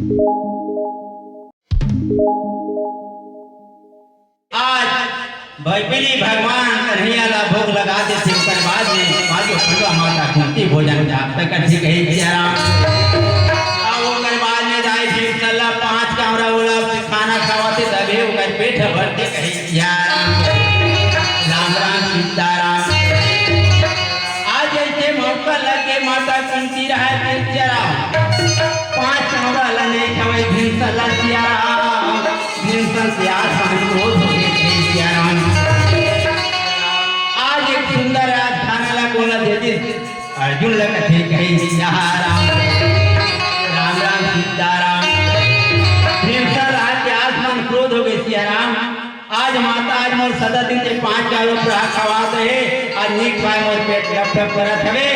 आज भैपली भगवान कन्हैया ला भोग लगा देते ओकर बाद में बाजो खंडवा माता कुंती भोजन जाप तक ठीक है सियाराम। अब ओकर बाद में जाए फिर सल्ला 5 कामरा बोला खाना खावाते तबे ओकर पेट भरते कहे सियाराम। राम राम सीताराम। आज ऐसे मौका लगे माता कुंती रहे सियाराम 5 कामरा लने खवे फिर सल्ला सियाराम भीमसन से आत्मा क्रोध हो गए सियाराम। आज एक सुंदर खाना ला कोला दे अर्जुन ला कथे कहे सियाराम। राम राम सीताराम। भीमसन आज के आत्मा क्रोध हो गए सियाराम। आज माता आज मोर सदा दिन से 5 गालो प्रहा खवात रहे आज नीक पाए मोर पेट लप लप करत हवे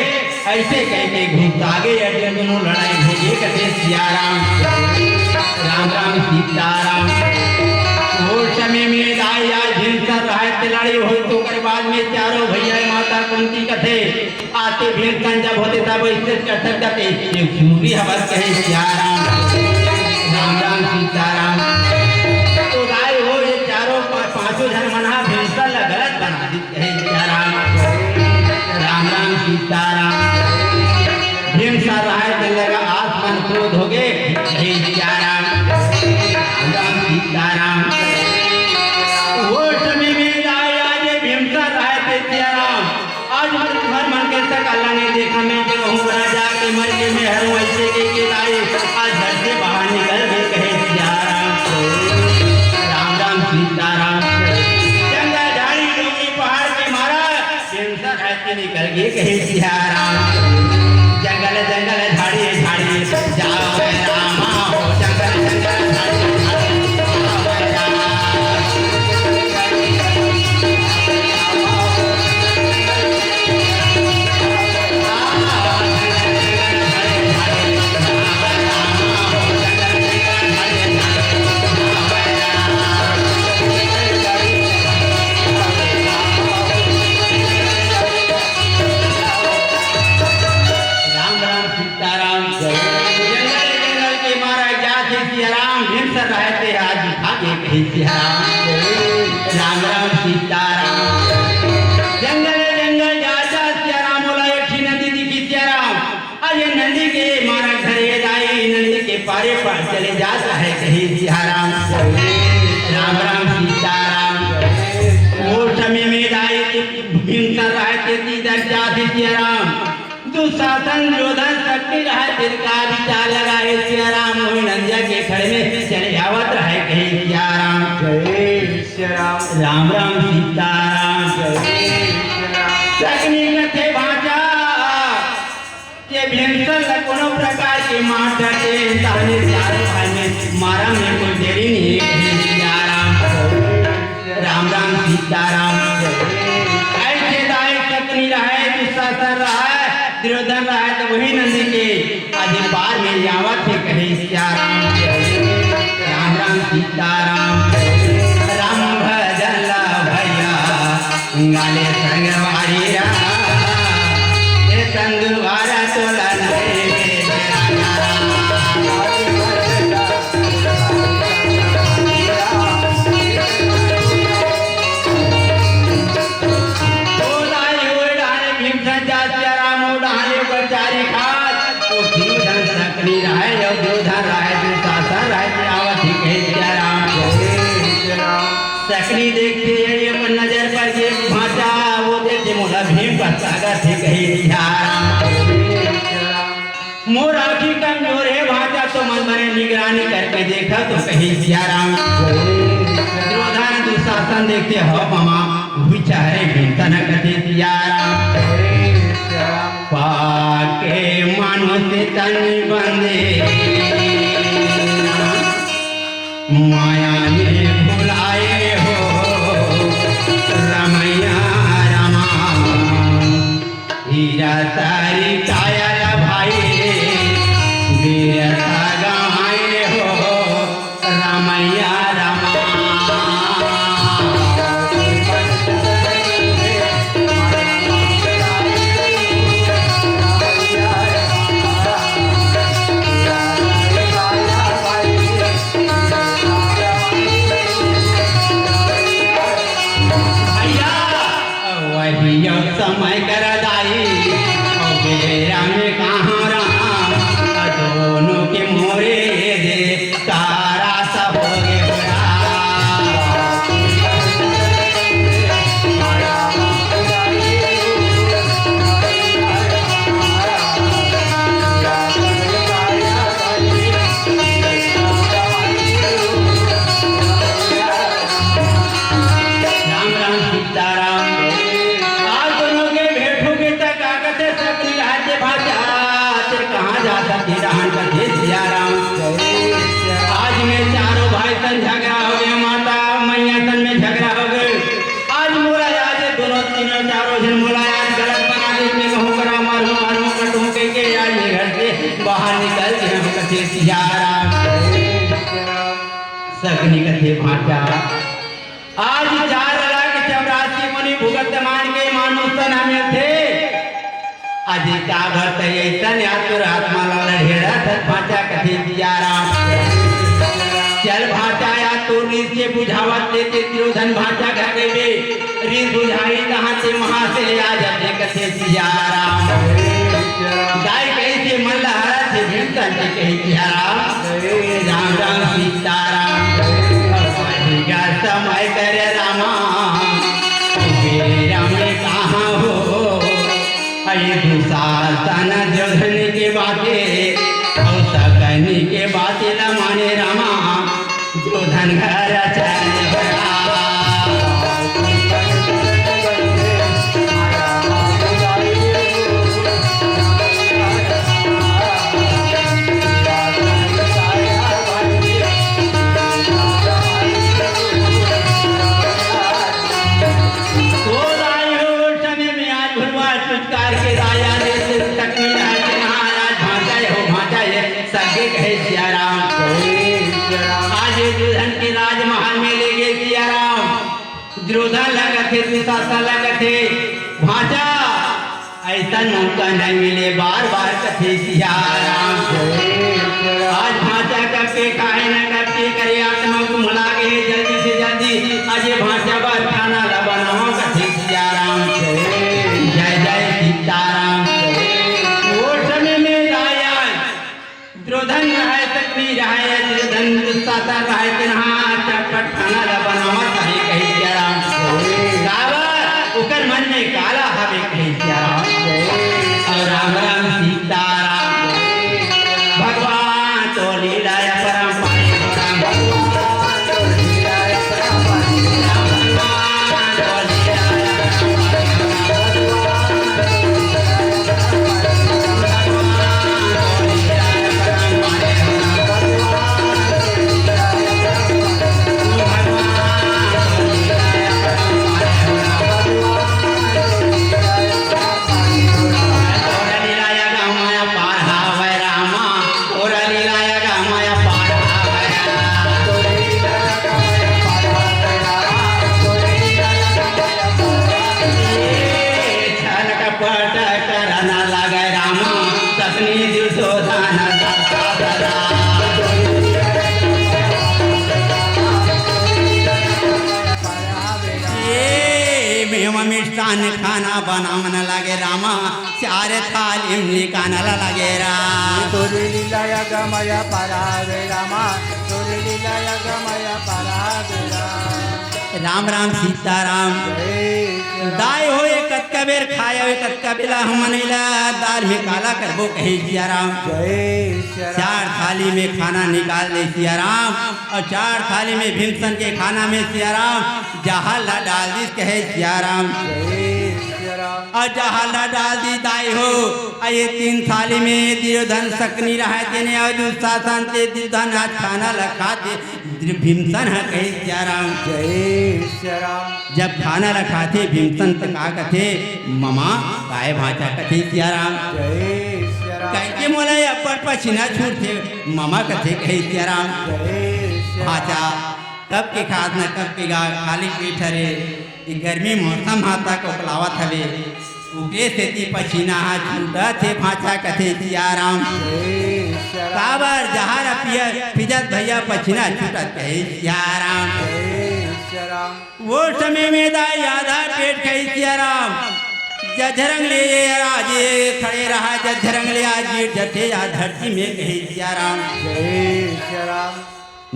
ऐसे कह के घूम आगे अर्जुन दोनों लड़ाई भेजे कथे सियाराम। राम राम सीताराम। और समय में दाया भीमसन रहे तिलाड़ी हो तो कर बाद में चारों भैया माता कुंती कथे आते भीमसन जब होते तब इससे कथक जाते ये सूरी हवस कहे सियाराम। राम राम सीताराम। तो गाय हो ये चारों 5 जन मना भीमसन ला गलत बना दी कहे सियाराम। राम राम सीताराम। भीमसन रहे तो लगा आत्मन क्रोध हो गए कहे सियाराम। राम सीताराम। वो समय में आया ये भीमसन रहे थे सियाराम। आज हर मन के तक अल्लाह ने देखा मैं जब हूँ राजा के मर के मैं हूँ ऐसे के लाए आज घर से बाहर निकल गए कहे सियाराम। राम राम सीताराम। जंगल झाड़ी डोंगी पहाड़ के मारा भीमसन ऐसे निकल गए कहे सियाराम। जंगल जंगल झाड़ी झाड़ी जाओ रामा हो जंगल जंगल झाड़ी राम राम सीताराम। जंगल जंगल जाता सियाराम बोला एक नदी दिखी सियाराम। आज नदी के मारा घरे जाए नदी के पारे पर चले जाता है कहीं सियाराम। राम राम सीताराम। वो समय में जाए भीमसन रहे इधर जाते सियाराम। दुशासन जोधन शक्ति रहे तिरका विचार लगाए सियाराम। वही नदिया के खड़े में चले आवत रहे कहीं सियाराम। राम राम सीताराम। सकनी कथे भाषा के भीमसन ला कोनो प्रकार के मार डटे ताने चारों भाई में मारा में कोई देरी नहीं कहीं सियाराम। राम राम सीताराम। ऐसे दाई सकनी रहे दुशासन रहे दुर्योधन रहे तो वही नंदी के आज पार में आवत थे कहे सियाराम। राम राम सीताराम। राम भजन ला भैया गाले संगवारी रा ये संगवारा तोला नहीं सकनी देखते ये नजर पर ये भाषा वो देखते मोला भीम का सागर थे कही सियाराम। मोर आँखी कमजोर है भाषा तो मन बने निगरानी करके देखा तो कही सियाराम। दुर्योधन दुशासन देखते हो मामा विचारे भीमसन कथे सियाराम। पाके मनुष्य तन बंदे माया ने भुलाए हो रमैया रमा हीरा तारी काया भाई वीरता गाए हो रमैया रमा। राम सकनी कथे भाचा आज 4,84,000 मुनि भुगत मान के मानुसन हमें थे आज का भरत ऐसन यातुर आत्मा लड़ेड़ा सत भाचा कथे दिया राम चल भाचा या तो रीस से बुझावत लेते दुर्योधन भाचा घर के बे रीस बुझाई कहाँ से वहां से ले आ जाते कथे दिया राम गाय कैसे मन लहरा थे भीमसन से कही दिया राम राम सीताराम समय करे रामा राम कहाँ हो अरे दुशासन दुर्योधन के बातें और सकनी के बातें न माने रामा दुर्योधन घर चल दुर्योधन लगा थे दुशासन लगा थे भाचा ऐसा मौका नहीं मिले बार बार कथे सिया राम आज भाचा कब के काहे न कब के करे आत्मा को मुला के जल्दी से जल्दी आज भाचा बार खाना ला बनाओ कथे सिया राम जय जय सीताराम वो समय में राया दुर्योधन रहे सकनी रहे दुर्योधन दुशासन रहे तिन्हा चटपट खाना ला बनाओ कहे कही उकर मन में काला हवे कही और राम राम सीताराम भगवान तो लीला परम मिष्टान खाना बनावन लगे रामा 4 थाली निकान लगे राम तोरी लीला गमय परावे रामा तोरी लीला गमय परावे राम राम सीताराम दाय हो कतका बेर खाया कतका बेला हमनैला दाल में काला करबो कही सिया राम 4 थाली में खाना निकाल दे सिया राम और 4 थाली में भीमसन के खाना में सिया राम जहाँ ला डाल दी कहे सिया राम और जहाँ ला डाल दी दाई हो ये 3 थाली में दुर्योधन सकनी रहे तेने और दुशासन से दुर्योधन आज खाना लखाते भीमसन है कहे सिया राम जब खाना रखाते भीमसन तक आ कथे ममा काय भाचा कथे सिया राम कहे मोला अपर पसीना छूटते ममा कथे कहे सिया राम भाचा कब के खाद न कब के खाली पेट हरे गर्मी मौसम हाथा को पलावत हवे उगे सेती पसीना हा छूटा थे भाचा कथे सिया राम काबर जहार पिया फिजत भैया पसीना छूटत कहे सिया राम वो समय में दाई आधा पेट कहे सिया राम जझरंग ले राजे खड़े रहा जझरंग ले आज जठे या धरती में कहे सिया राम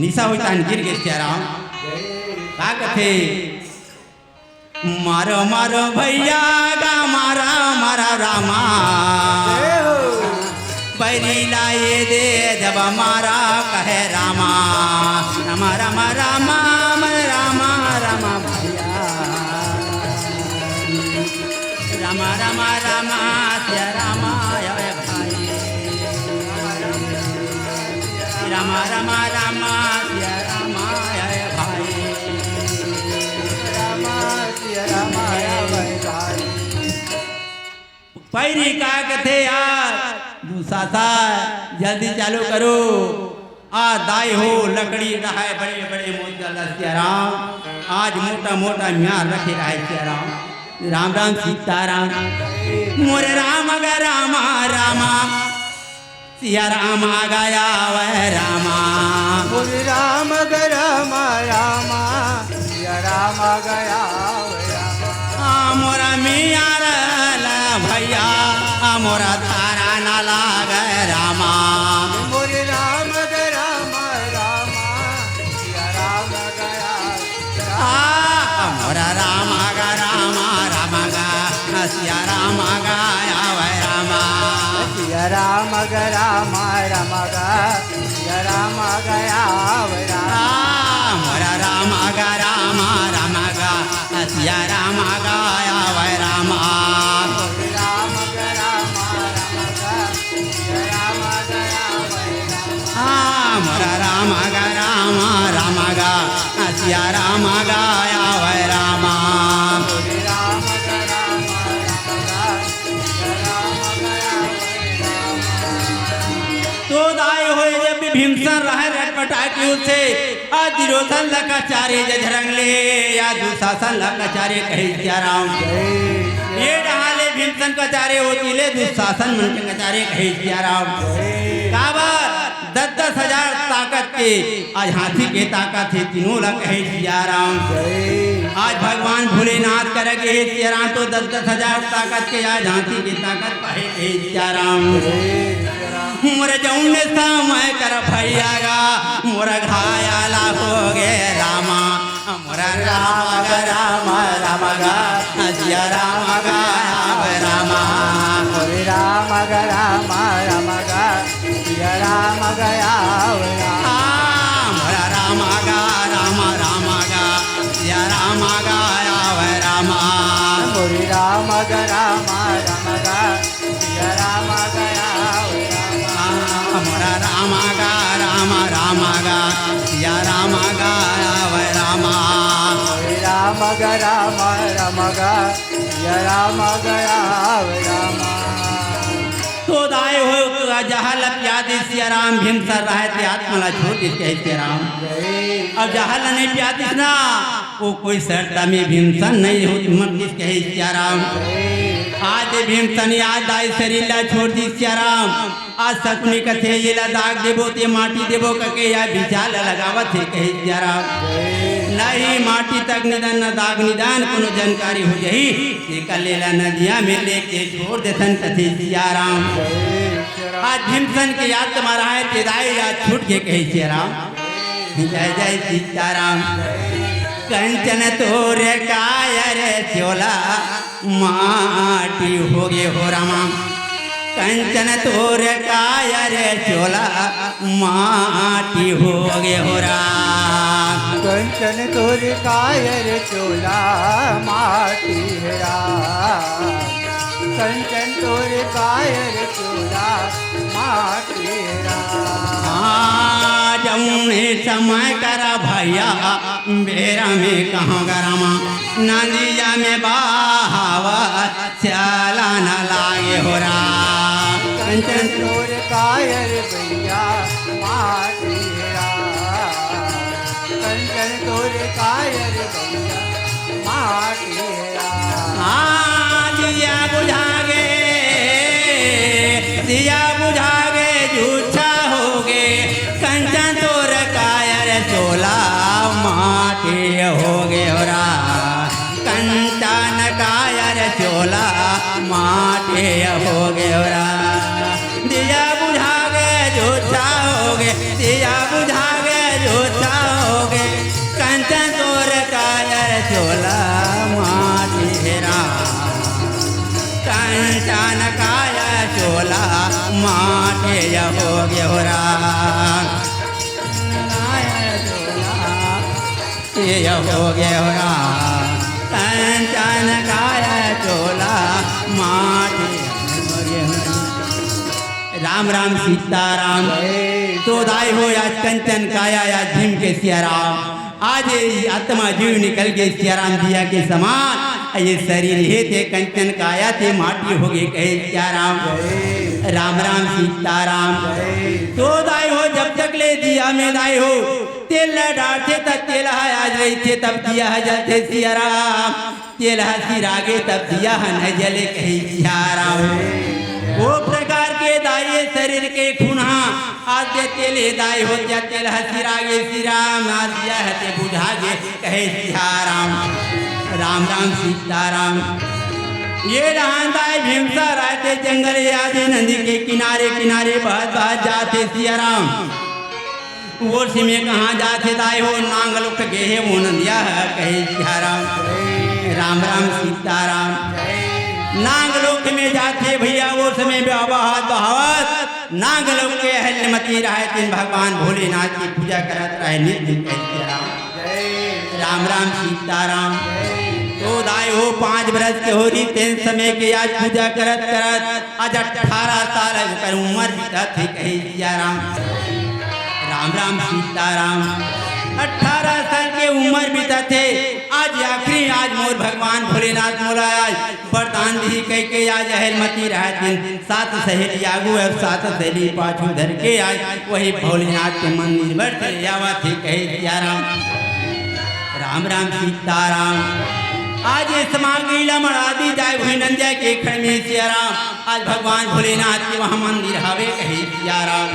निशा होता गिर गए सिया राम का कथे मारो मारो भैया गा मारा मारा रामा बैरी लाए दे जब मारा कहे रामा रामा रामा रामा रामा रामा भैया रामा रामा रामा सिया रामा भाई रामा रामा रामा सिया रामा भाई पैरी का कथे यार दूसरा सा जल्दी चालू करो दाई हो लकड़ी रहा बड़े बड़े मोटा सिया राम आज मोटा मोटा म्यार रखे रहे सिया राम राम राम सीताराम मोरे राम ग रामा रामा सिया राम आ गया वह रामा बोले राम ग रामा रामा सिया राम आ गया रामा मोरा मिया भैया मोरा तारा ना लाग रामा बोले राम ग रामा रामा सिया राम आ गया मोरा राम ग रामा रामा गा सिया राम आ गया वह रामा सिया राम ग रामा रामा गा सिया राम आ गया रामा मोरा राम ग रामा रामा गा सिया राम आ गया वह रामा राम ग रामा रामा गा सिया राम आ गया मोरा राम ग रामा रामा गा सिया राम आ गया वह रामा राम ग रामा रामा गा सिया राम आ गया तो दाय होए जब भीमसन रहे रटपटा की उसे आज रोशन लकाचारे जझरंगले या दुशासन लकाचारे कहे सिया राम ये डहाले भीमसन कचारे होतीले दुशासन मन के कचारे कहे सिया राम काबर 10,000 ताकत के आज हाथी के ताकत है तीनों लग कहे सिया राम आज भगवान भोलेनाथ करके हे सिया राम तो 10,000 ताकत के आज हाथी की ताकत कहे सिया राम मोर जौने समय कर भैया गा मोर घायाला हो गे रामा मोर राम ग राम राम गा सिया राम गा रामा हरे राम ग रामा राम गा सिया राम गया मोर राम गा राम राम गा सिया राम गा रामा हरे राम ग रामा राम गा सिया राम गया मोरा राम गा राम राम गा सिया राम गा रामा हरे राम ग राम राम गा सिया राम गया रामा तो दाय हो जहल प्यादे सिया राम भीमसर रहे थे आत्मला छोड़ दे सिया राम अब जहल नहीं प्यादिस ना वो कोई शर्त में भीमसन नहीं होती मत किस कहे सिया राम आज भीमसन याद आई शरीला छोड़ दी सिया राम आज सपने कथे ये दाग देबो ते माटी देबो कके या बिचाल लगावत है कहे सिया राम नहीं माटी तक निदान न दाग निदान कोनो जानकारी हो जाही ये कलेला नदिया में लेके छोड़ देथन कथे सिया राम आज भीमसन के याद तुम्हारा है तेदाई याद छूट के कहे सिया राम जय जय सीताराम कंचन तोरे कायर चोला माटी हो गे हो रामा कंचन तोरे कायर चोला माटी हो गे हो राम कंचन तोर कायर चोला माटी हेरा कंचन तोर कायर चोला माटी हेरा जमुने समय करा भैया बेरा में कहाँ गरमा नदिया में बहावा चला न लागे हो राम कंचन तोर कायर भैया माटी हेरा कंचन तोर कायर भैया माटी हेरा दिया बुझागे दिया बुझागे झूठा होगे कंचन तोर कायर चोला माटी होगे हो राम कंचन कायर चोला माटी होगे हो राम दिया बुझागे झूठा होगे दिया बुझागे झूठा होगे कंचन तोर कायर चोला माटी हेरा कंचन कायर चोला माटी होगे हो राम ये हो गया हो राम कंचन कायर चोला माटी राम राम सीताराम तो दाई हो आज कंचन काया या भीम के सिया राम आज ये आत्मा जीव निकल के सिया राम दिया के समान ये शरीर हे थे कंचन काया थे माटी हो गए कहे सिया राम राम राम सीताराम। जय तो दाई हो जब तक ले दिया में दाई हो तेल न डालते तब तेल आज रही थे तब दिया जलते सिया राम। तेल सिरागे तब दिया न जले कही सिया राम। वो प्रकार के दाई शरीर के खुना आद्य तेले दाई हो त्या तेल सिरागे सिराम आद्या हते बुझागे कहे सिया राम। राम राम सीताराम। ये रहता भीमसा रहते जंगल यादे नदी के किनारे किनारे बहत बहत जाते सिया राम। वो में कहाँ जाते दाई हो नांगल उठ गए वो नदिया है कहे सिया राम। राम राम सीताराम। नांगलोक में जाते भैया वो समय बहावत बहावत नांगलोक के हलमती रहे तीन भगवान भोलेनाथ की पूजा करत रहे नित्य कहे राम। राम राम सीताराम। तो दाई हो 5 बरस के हो रही तेन समय के आज पूजा करत करत आज 18 साल कर उम्र बीता थी कही सिया राम। राम राम सीताराम। 18 साल के उम्र बीता थे आज आखिरी आज मोर भगवान भोलेनाथ मोला आज वरदान दी कह के आज अहलमती रहा दिन 7 सहेली आगू और 7 सहेली पाछू धर के आज वही भोलेनाथ के मंदिर पर चले आवा थे कहे सिया राम। राम राम सीताराम। आज ये समागीला मरादी जाए हुई नंदिया के खड़ में सिया राम। आज भगवान भोलेनाथ के वहाँ मंदिर हवे कहे सिया राम।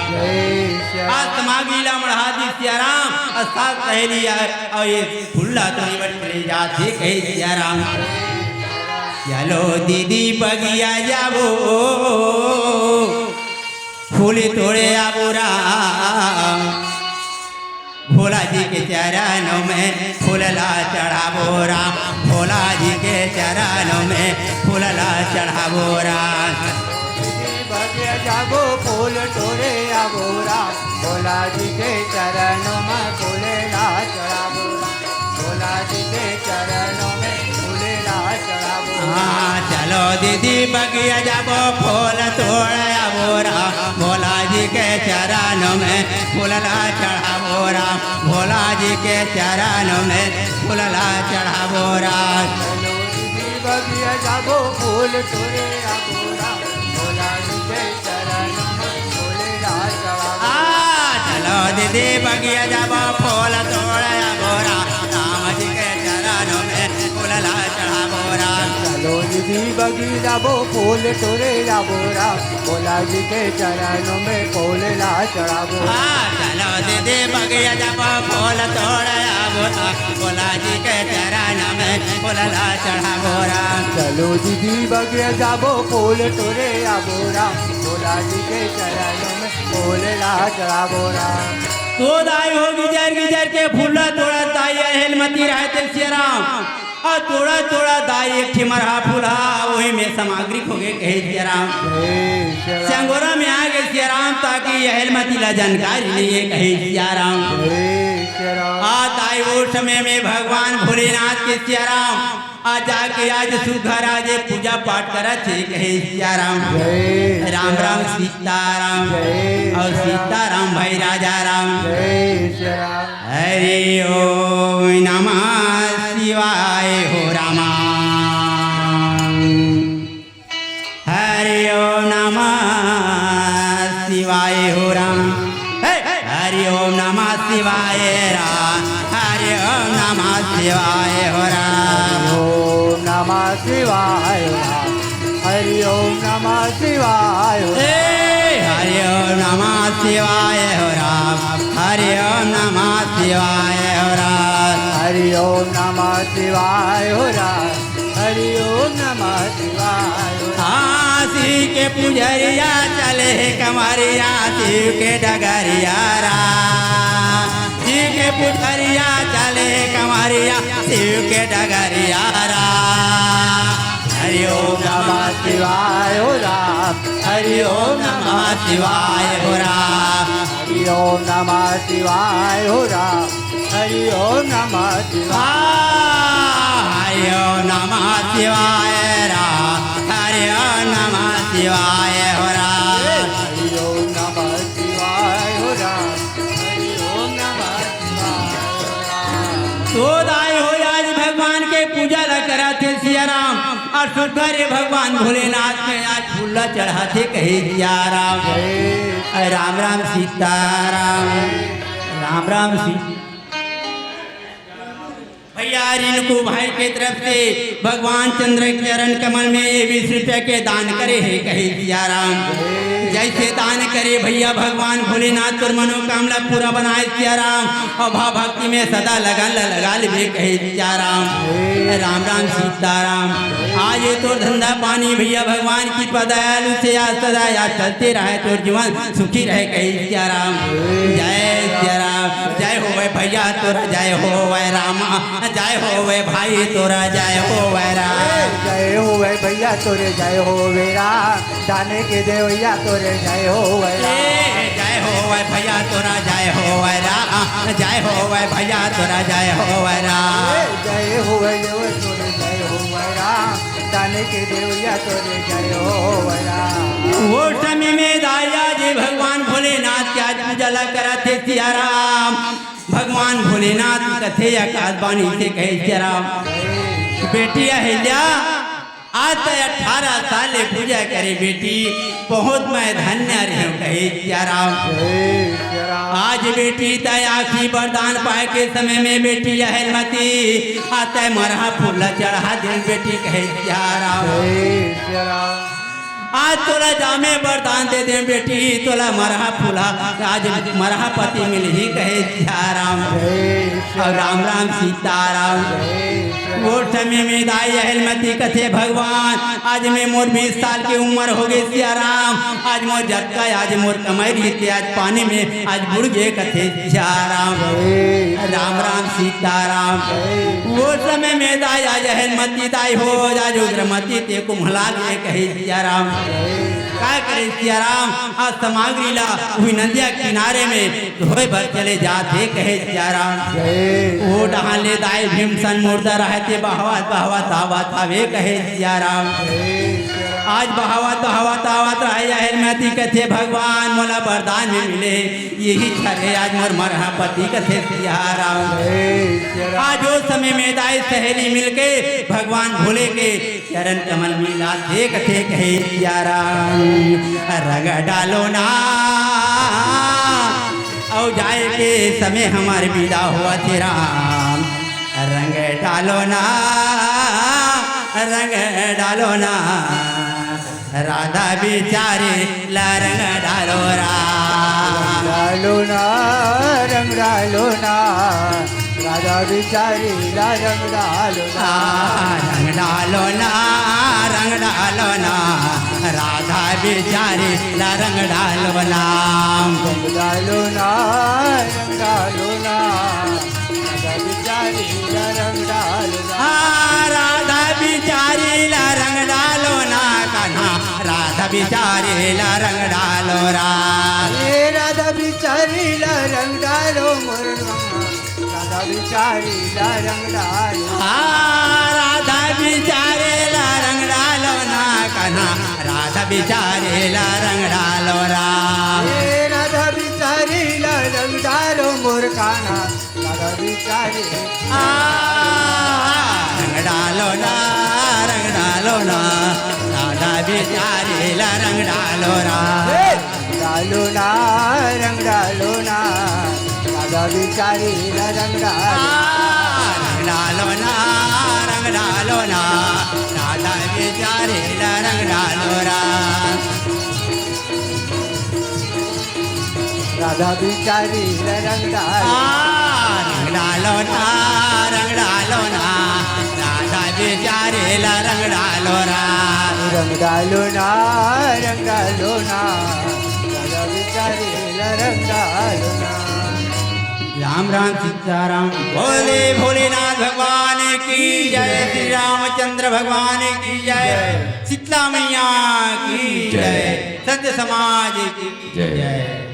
आज समागीला मरादी सिया राम और 7 सहेली और ये फुल्ला तो बट जाते कहे सिया राम। चलो दीदी बगिया जाबो फूल तोड़े आबो राम। भोला जी के चरणों में फूलला चढ़ावो राम। भोला जी के चरणों में फूलला चढ़ावो राम। बगिया जाबो फूल तोड़े आबो राम। भोला जी के चरणों में फूलला चढ़ावो राम। भोला जी के चरणों में फूलला चढ़ावो। हाँ चलो दीदी बगिया जाबो फूल तोड़े आबो राम। भोला जी के चरणों में फूलला चढ़ावो राम। भोला जी के चरणों में फूलला चढ़ावो राम। चलो दीदी बगिया जाबो फूल तोड़े आबो राम। भोला जी के चरणों में फूलला चढ़ावो। चलो दीदी बगिया जाबो फूल तोड़े आबो राम। राम जी के चरणों में फूलला चढ़ावो राम। चलो दीदी बगी जाबो फूल तोड़े जाबो राम। भोला जी के चरणों में फूलला चढ़ावो। चलो दीदी बगिया जाबो फूल तोड़े आबो राम। भोला जी के चरणों में फूलला चढ़ावो राम। चलो दीदी बगिया जाबो फूल तोड़े आबो राम। भोला जी के चरणों में फूलला चढ़ावो राम। तो दाई हो गिजर गिजर के फूला तोड़ा दाई हेलमती रहते सिया राम। और तोड़ा तोड़ा दाई एक ठिमरहा फूला वही में सामग्री हो गए कहे सिया राम। संगोरा में आ गए सिया राम ताकि हेलमती ला जानकारी लिए कहे सिया राम। दाई वो समय में भगवान भोलेनाथ के सिया राम आज जाके आज सुघर आज पूजा पाठ करा थे कहे सिया राम। राम राम सीताराम और सीताराम भाई राजा राम। हरि ओम नमः शिवाय हो रामा। हरि ओम नमः शिवाय हो राम। हरि ओम नमः शिवाय राम। हरि ओम नमः शिवाय हो राम। ओम नमः शिवाय राम। हरि ओम नमः शिवाय हरि ओम नमः शिवाय हो राम। हरि ओम नमः शिवाय हो राम। हरि ओम नमः शिवाय हो राम। हरि ओम नमः शिवाय हो राम। शिव के पुजरिया चले कमरिया शिव के डगरिया राम। शिव के पुजरिया चले कमरिया शिव के डगरिया राम। हरि ओम नमः शिवाय हो राम। हरि ओम नमः शिवाय हो राम। हरि ओम नमः शिवाय हो राम। हरि ओम नमः शिवाय। हरि ओम नमः शिवाय राम। हरि ओम नमः शिवाय हो राम। हरि ओम नमः शिवाय हो राम। हरि ओम नमः शिवाय हो राम। तो दाई हो आज भगवान के पूजा ला करा थे सिया राम और सुधरे भगवान भोलेनाथ के आज फूल फुल्ला चढ़ाते कहे सिया राम। राम राम सीताराम, राम राम सीता। भैया रिनको भाई के तरफ से भगवान चंद्र के चरण कमल में 20 रुपये के दान करे है कहे सिया राम। जैसे दान करे भैया भगवान भोलेनाथ तुर मनोकामना पूरा बनाए सिया राम। और भाव भक्ति में सदा लगा ले कहे सिया राम। राम राम सीताराम। आज ये तो धंधा पानी भैया भगवान की पदयालु से आज सदा याद चलते रहे तो जीवन सुखी रहे कहे सिया राम। जय सिया राम। जय हो वै भैया तोरा जय हो वै रामा, जय हो वे भाई तोरा जय हो वे राम। जय हो वे भैया तोरे जय हो वे राम, दाने के देवैया तोरे जय हो वे राम। जय हो वे भैया तोरा जय हो वे राम, जय हो वे भैया तोरा जय हो वे राम। जय हो वे तोरे जय हो वे राम, दाने के देवैया तोरे जय हो वे राम। वो समय में दाया जी भगवान भोलेनाथ की आज पूजा करा थे सिया राम। भगवान भोलेनाथ कथे आकाशवाणी से कहे सिया राम। बेटी अहिल्या आज तो 18 साल पूजा करे बेटी, बहुत मैं धन्य रही कहे सिया राम। आज बेटी तय आखिरी वरदान पाए के समय में बेटी अहिलमती आता मरहा फूला चढ़ा दिन बेटी कहे सिया राम। आज तोला जामे वरदान दे दे बेटी, तोला मरहा फूला आज मरहा पति मिल ही कहे सिया राम। और राम राम सीताराम। वो समय में दाई अहिलमती कथे भगवान आज मैं मोर 20 साल की उम्र हो गई सिया राम। आज मोर झटका आज मोर कमाई रही थी आज पानी में आज बुड़ गए कथे सिया राम। राम राम सीताराम। वो समय में दाई आज अहिलमती दाई हो आज उग्रमती ते कुम्हला गए कहे सिया राम। क्या करे सिया राम। आज सामग्री ला हुई नदिया किनारे में धोए भर चले जाते कहे सिया राम। वो डहाले दाई भीमसन मुर्दा रहते बहावत बहावत आवत आवे कहे सिया राम। आज बहावत बहावत आवत रहे अहिलमती कथे भगवान मोला वरदान में मिले यही छरे आज मोर मरहा पति कथे सिया राम। आज वो समय में दाई सहेली मिलके भगवान भोले के चरण कमल मिला थे कथे कहे सिया राम। रंग डालो ना और जाए के समय हमारे विदा हुआ थे राम। रंग डालो ना, रंग डालो ना राधा बिचारे ला रंग डालो राम। डालो ना रंग डालो ना राधा बिचारी ला रंग डालो ना। रंग डालो ना, रंग डालो ना राधा बिचारी ला रंग डालो नाम। रंग डालो ना रंग डालो ना राधा बिचारी ला रंग डालो ना। राधा बिचारी ला रंग डालो ना कान्हा राधा बिचारी ला रंग डालो राम। राधा बिचारी ला रंग डालो मोर राधा बिचारी ला रंग डालो। राधा बिचारे ला रंग डालो ना कान्हा राधा बिचारे ला रंग डालो राम। राधा बिचारी ला रंग डालो मोर कान्हा राधा बिचारी रंग डालो ना, रंग डालो ना राधा बिचारे ला रंग डालो राम। डालो ना रंग डालो ना राधा बिचारी ला रंग डालो। रंग डालो ना, रंग डालो ना राधा बिचारे ला रंग डालो राम। राधा बिचारी ला रंग डालो। रंग डालो ना, रंग डालो ना राधा बिचारे ला रंग डालो राम। रंग डालो ना रंग डालो ना राधा बिचारी ला रंग डालो ना। राम राम सीताराम। भोले भोलेनाथ भगवान की जय, श्री रामचंद्र भगवान की जय, शीतला मैया की जय, सत्य समाज की जय।